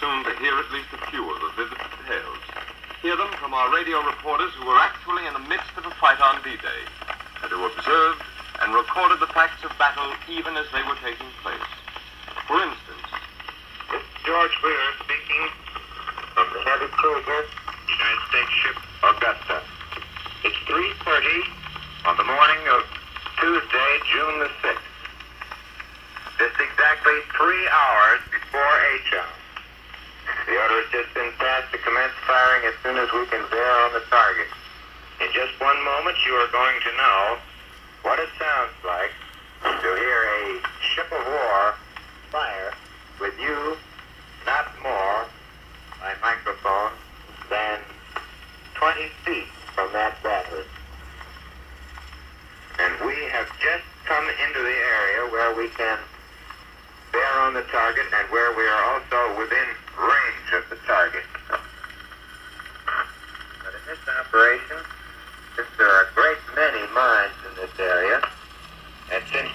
soon to hear at least a few of the vivid details. Hear them from our radio reporters who were actually in the midst of a fight on D-Day, and who observed and recorded the facts of battle even as they were taking place. For instance, this is George Wheeler speaking from the heavy cruiser, United States ship Augusta. It's 3:30 on the morning of Tuesday, June the 6th. Just exactly 3 hours before H-hour. The order has just been passed to commence firing as soon as we can bear on the target. In just one moment, you are going to know what it sounds like to hear a ship of war fire with you not more, by microphone, than 20 feet from that battery. And we have just come into the area where we can bear on the target and where we are also within range of the target. But in this operation, since there are a great many mines in this area, and since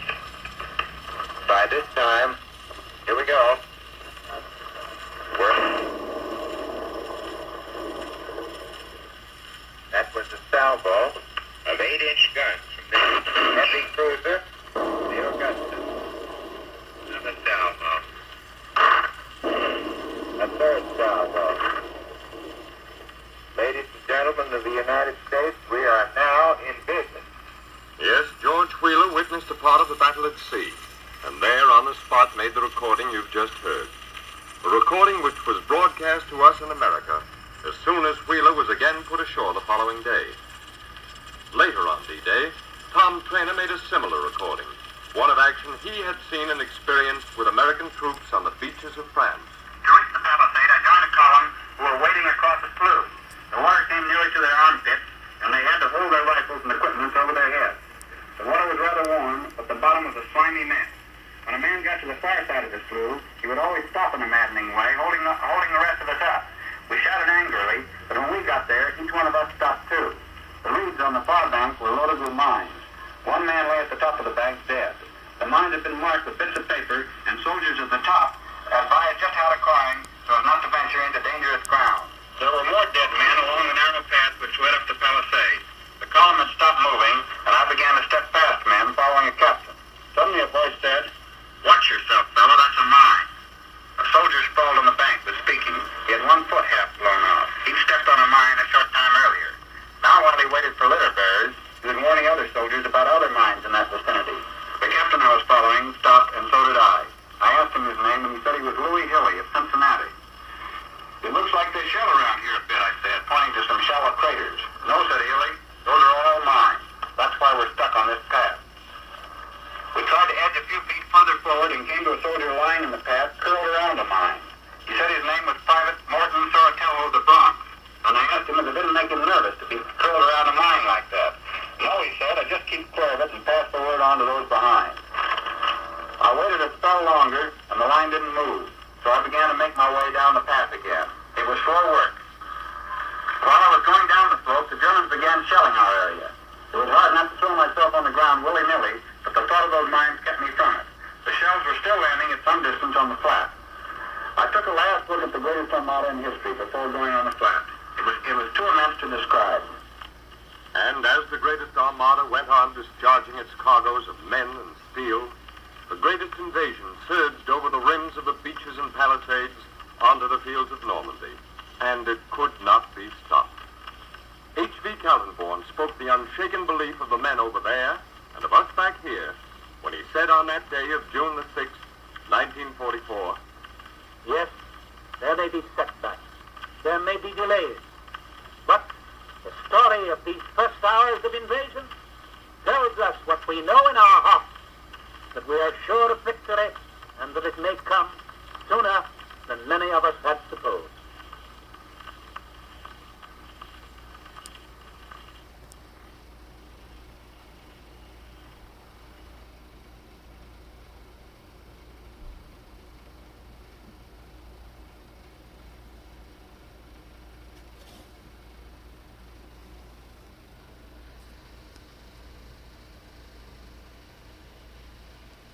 by this time, here we go, that was a salvo of 8-inch guns from this heavy cruiser, the Augusta. Another salvo. A third salvo. Ladies and gentlemen of the United States, we are now in business. yes, George Wheeler witnessed a part of the battle at sea, and there on the spot made the recording you've just heard. A recording which was broadcast to us in America as soon as Wheeler was again put ashore the following day. Later on D-Day, Tom Trainer made a similar recording, one of action he had seen and experienced with American troops on the beaches of France. To reach the palisade, I joined a column who were wading across the slough. The water came nearly to their armpits, and they had to hold their rifles and equipment over their heads. The water was rather warm, but the bottom was a slimy mess. When a man got to the far side of the slough, he would always stop in a maddening way, holding the rest of us up. We shouted angrily, but when we got there, each one of us stopped too. The reeds on the far bank were loaded with mines. One man lay at the top of the bank dead. The mines had been marked with bits of paper, and soldiers at the top advised just how to climb so as not to venture into dangerous ground. There were more dead men along the narrow path which led up the palisade. The column had stopped moving, and I began to step past men following a captain. Suddenly a voice said, "Watch yourself, fella, that's a mine." A soldier sprawled on the bank was speaking. He had one foot half blown off. He'd stepped on a mine a short time earlier. Now while he waited for litter bearers, he was warning other soldiers about other mines in that vicinity. The captain I was following stopped, and so did I. I asked him his name, and he said he was Louis Hilly of Cincinnati. "It looks like they shell around here a bit," I said, pointing to some shallow craters. "No," said Hilly, "those are all mines. That's why we're stuck on this path." We tried to edge a few feet further forward and came to a soldier lying in the path, curled around a mine. He said his name was Private Morton Sorratello of the Bronx, and I asked him if it didn't make him nervous to be curled around a mine like that. "No," he said, "I just keep clear of it and pass the word on to those behind." I waited a spell longer, and the line didn't move, so I began to make my way down the path again. It was slow work. While I was going down the slope, the Germans began shelling our area. It was hard not to throw myself on the ground willy-nilly, but the thought of those mines kept me from it. The shells were still landing at some distance on the flat. I took a last look at the greatest armada in history before going on the flat. It was too immense to describe. And as the greatest armada went on discharging its cargoes of men and steel, the greatest invasion surged over the rims of the beaches and palisades onto the fields of Normandy, and it could not be stopped. H.V. Kaltenborn spoke the unshaken belief of the men over there and of us back here when he said on that day of June the 6th,